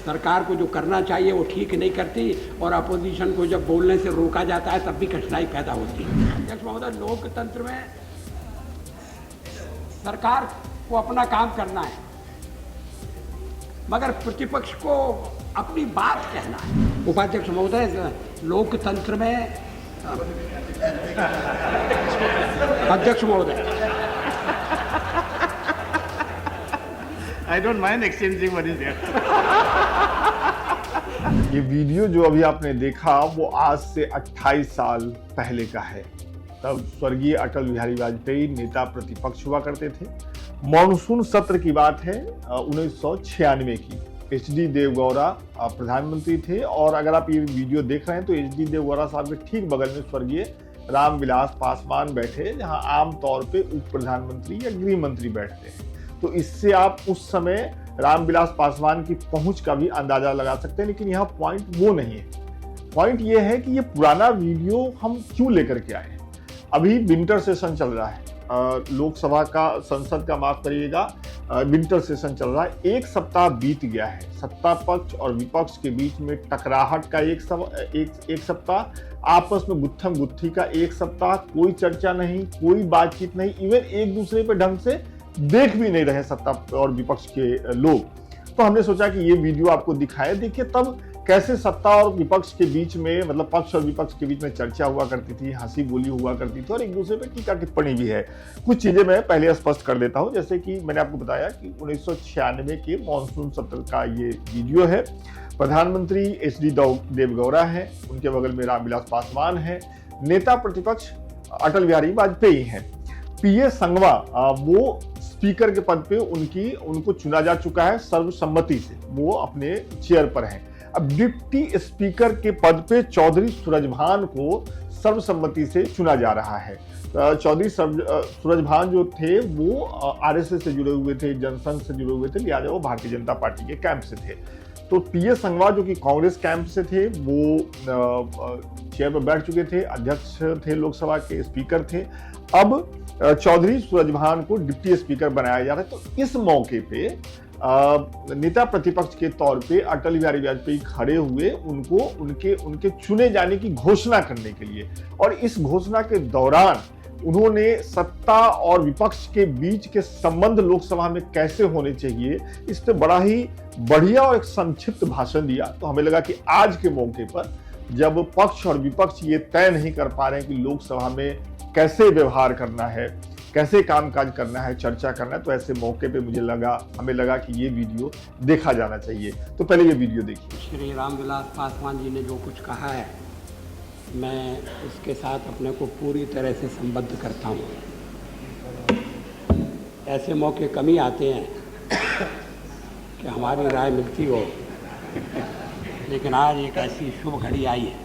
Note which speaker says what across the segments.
Speaker 1: सरकार को जो करना चाहिए वो ठीक नहीं करती और अपोजिशन को जब बोलने से रोका जाता है तब भी कठिनाई पैदा होती है। अध्यक्ष महोदय, लोकतंत्र में सरकार को अपना काम करना है मगर प्रतिपक्ष को अपनी बात कहना है। उपाध्यक्ष महोदय, लोकतंत्र में अध्यक्ष महोदय,
Speaker 2: I don't mind exchanging what is there.
Speaker 3: ये वीडियो जो अभी आपने देखा वो आज से 28 साल पहले का है। तब स्वर्गीय अटल बिहारी वाजपेयी नेता प्रतिपक्ष हुआ करते थे। मॉनसून सत्र की बात है 1996 की। HD देवगौड़ा प्रधानमंत्री थे और अगर आप ये वीडियो देख रहे हैं तो HD देवगौड़ा साहब के ठीक बगल में स्वर्गीय रामविलास पासवान बैठे, जहां आमतौर पे उप प्रधानमंत्री या गृह मंत्री बैठते हैं। तो इससे आप उस समय रामविलास पासवान की पहुंच का भी अंदाजा लगा सकते हैं। लेकिन यहाँ पॉइंट वो नहीं है। पॉइंट ये है कि ये पुराना वीडियो हम क्यों लेकर के आए। अभी विंटर सेशन चल रहा है, लोकसभा का, संसद का, माफ करिएगा, विंटर सेशन चल रहा है। एक सप्ताह बीत गया है। सत्ता पक्ष और विपक्ष के बीच में टकराहट का एक सप्ताह, आपस में गुत्थम गुत्थी का एक सप्ताह, कोई चर्चा नहीं, कोई बातचीत नहीं, इवन एक दूसरे पे ढंग से देख भी नहीं रहे सत्ता और विपक्ष के लोग। तो हमने सोचा कि ये वीडियो आपको दिखाए। देखिए तब कैसे सत्ता और विपक्ष के बीच में, मतलब पक्ष और विपक्ष के बीच में चर्चा हुआ करती थी, हंसी बोली हुआ करती थी और एक दूसरे पे टीका टिप्पणी भी है। कुछ चीजें मैं पहले स्पष्ट कर देता हूं। जैसे कि मैंने आपको बताया कि 1996 के मॉनसून सत्र का ये वीडियो है। प्रधानमंत्री HD देवगौड़ा है, उनके बगल में रामविलास पासवान है, नेता प्रतिपक्ष अटल बिहारी वाजपेयी हैं। PA संगवा वो स्पीकर के पद पे उनको चुना जा चुका है सर्वसम्मति से, वो अपने चेयर पर हैं। अब डिप्टी स्पीकर के पद पे चौधरी सूरजभान को सर्वसम्मति से चुना जा रहा है। चौधरी सूरजभान जो थे वो RSS से जुड़े हुए थे, जनसंघ से जुड़े हुए थे, लिहाजा वो भारतीय जनता पार्टी के कैंप से थे। तो PA संगवा जो कि कांग्रेस कैंप से थे, वो चेयर पर बैठ चुके थे, अध्यक्ष थे, लोकसभा के स्पीकर थे। अब चौधरी सूरजभान को डिप्टी स्पीकर बनाया जा रहा है। तो इस मौके पे नेता प्रतिपक्ष के तौर पे अटल बिहारी वाजपेयी खड़े हुए उनके चुने जाने की घोषणा करने के लिए। और इस घोषणा के दौरान उन्होंने सत्ता और विपक्ष के बीच के संबंध लोकसभा में कैसे होने चाहिए, इस पे बड़ा ही बढ़िया और एक संक्षिप्त भाषण दिया। तो हमें लगा कि आज के मौके पर जब पक्ष और विपक्ष ये तय नहीं कर पा रहे हैं कि लोकसभा में कैसे व्यवहार करना है, कैसे कामकाज करना है, चर्चा करना है, तो ऐसे मौके पे हमें लगा कि ये वीडियो देखा जाना चाहिए। तो पहले ये वीडियो देखिए।
Speaker 1: श्री रामविलास पासवान जी ने जो कुछ कहा है, मैं उसके साथ अपने को पूरी तरह से संबद्ध करता हूँ। ऐसे मौके कम ही आते हैं कि हमारी राय मिलती हो, लेकिन आज एक ऐसी शुभ घड़ी आई है।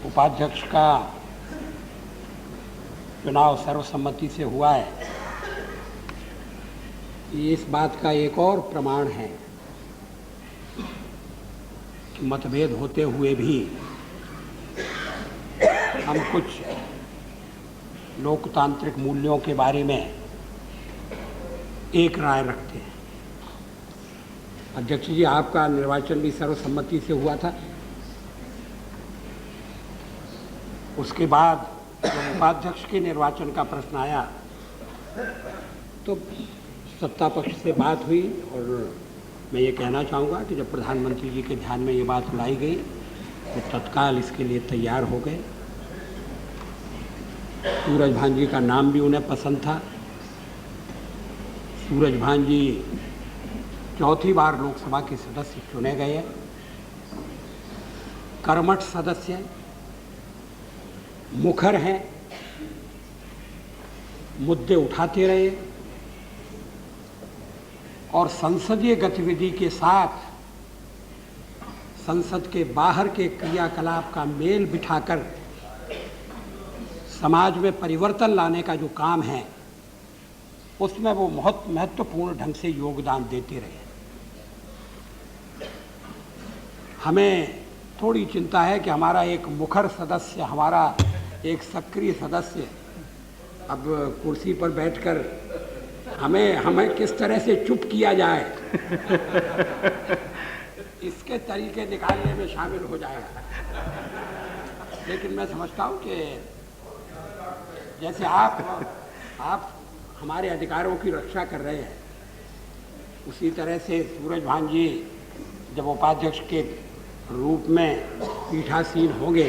Speaker 1: उपाध्यक्ष का चुनाव सर्वसम्मति से हुआ है। ये इस बात का एक और प्रमाण है कि मतभेद होते हुए भी हम कुछ लोकतांत्रिक मूल्यों के बारे में एक राय रखते हैं। अध्यक्ष जी, आपका निर्वाचन भी सर्वसम्मति से हुआ था। उसके बाद जब उपाध्यक्ष के निर्वाचन का प्रश्न आया तो सत्ता पक्ष से बात हुई और मैं ये कहना चाहूँगा कि जब प्रधानमंत्री जी के ध्यान में ये बात लाई गई तो तत्काल इसके लिए तैयार हो गए। सूरजभान जी का नाम भी उन्हें पसंद था। सूरजभान जी चौथी बार लोकसभा के सदस्य चुने गए, कर्मठ सदस्य, मुखर हैं, मुद्दे उठाते रहे और संसदीय गतिविधि के साथ संसद के बाहर के क्रियाकलाप का मेल बिठाकर समाज में परिवर्तन लाने का जो काम है उसमें वो बहुत महत्वपूर्ण ढंग से योगदान देते रहे। हमें थोड़ी चिंता है कि हमारा एक मुखर सदस्य, हमारा एक सक्रिय सदस्य अब कुर्सी पर बैठकर हमें किस तरह से चुप किया जाए इसके तरीके निकालने में शामिल हो जाएगा। लेकिन मैं समझता हूँ कि जैसे आप हमारे अधिकारों की रक्षा कर रहे हैं, उसी तरह से सूरज भान जी जब उपाध्यक्ष के रूप में पीठासीन होंगे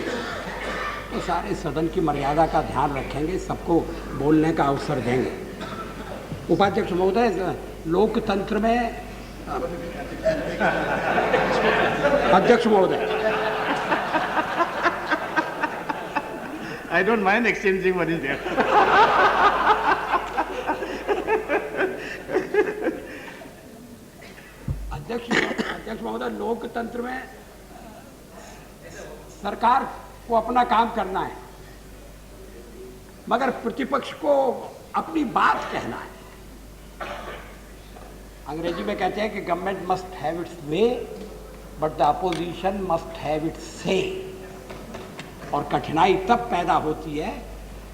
Speaker 1: तो सारे सदन की मर्यादा का ध्यान रखेंगे, सबको बोलने का अवसर देंगे। उपाध्यक्ष महोदय, लोकतंत्र में अध्यक्ष महोदय,
Speaker 2: I don't mind exchanging what is there.
Speaker 1: अध्यक्ष महोदय, लोकतंत्र में सरकार को अपना काम करना है, मगर प्रतिपक्ष को अपनी बात कहना है। अंग्रेजी में कहते हैं कि government must have it's way but the opposition must have it's से। और कठिनाई तब पैदा होती है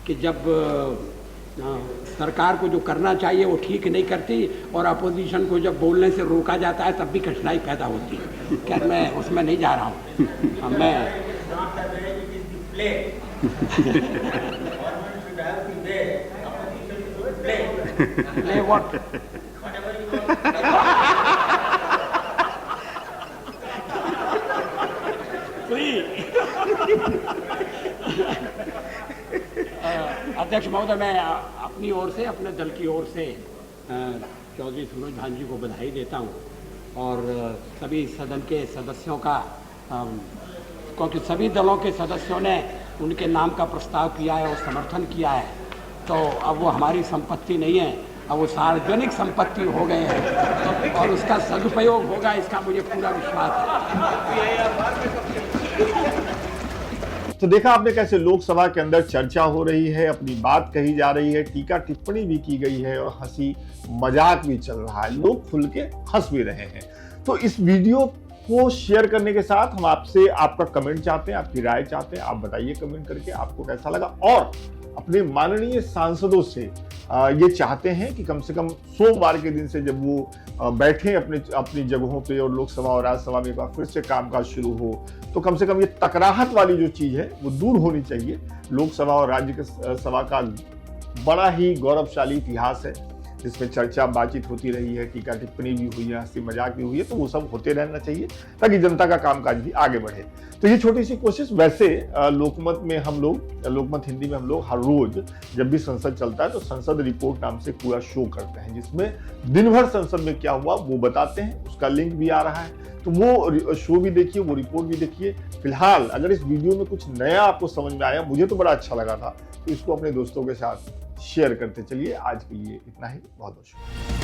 Speaker 1: कि जब सरकार को जो करना चाहिए वो ठीक नहीं करती और अपोजिशन को जब बोलने से रोका जाता है तब भी कठिनाई पैदा होती है। खैर मैं उसमें नहीं जा रहा हूँ। मैं play what? अध्यक्ष महोदय, मैं अपनी ओर से, अपने दल की ओर से चौधरी सूरज भान जी को बधाई देता हूँ और सभी सदन के सदस्यों का, क्योंकि सभी दलों के सदस्यों ने उनके नाम का प्रस्ताव किया है और समर्थन किया है, तो अब वो हमारी संपत्ति नहीं है, अब वो सार्वजनिक संपत्ति हो गए हैं और उसका सदुपयोग होगा, इसका मुझे पूरा विश्वास है।
Speaker 3: तो देखा आपने कैसे लोकसभा के अंदर चर्चा हो रही है, अपनी बात कही जा रही है, टीका टिप्पणी भी की गई है और हंसी मजाक भी चल रहा है, लोग खुल के हंस भी रहे हैं। तो इस वीडियो को शेयर करने के साथ हम आपसे आपका कमेंट चाहते हैं, आपकी राय चाहते हैं। आप बताइए कमेंट करके आपको कैसा लगा और अपने माननीय सांसदों से ये चाहते हैं कि कम से कम सोमवार के दिन से जब वो बैठे अपनी जगहों पे और लोकसभा और राज्यसभा में एक बार फिर से कामकाज शुरू हो, तो कम से कम ये तकराहट वाली जो चीज है वो दूर होनी चाहिए। लोकसभा और राज्य सभा का बड़ा ही गौरवशाली इतिहास है, जिसमें चर्चा बातचीत होती रही है, टीका टिप्पणी भी हुई है, हंसी मजाक भी हुई है, तो वो सब होते रहना चाहिए ताकि जनता का कामकाज भी आगे बढ़े। तो ये छोटी सी कोशिश, वैसे लोकमत हिंदी में हम लोग हर रोज जब भी संसद चलता है तो संसद रिपोर्ट नाम से पूरा शो करते हैं, जिसमें दिन भर संसद में क्या हुआ वो बताते हैं। उसका लिंक भी आ रहा है, तो वो शो भी देखिए, वो रिपोर्ट भी देखिए। फिलहाल अगर इस वीडियो में कुछ नया आपको समझ में आया, मुझे तो बड़ा अच्छा लगा था, तो इसको अपने दोस्तों के साथ शेयर करते चलिए। आज के लिए इतना ही, बहुत बहुत शुक्रिया।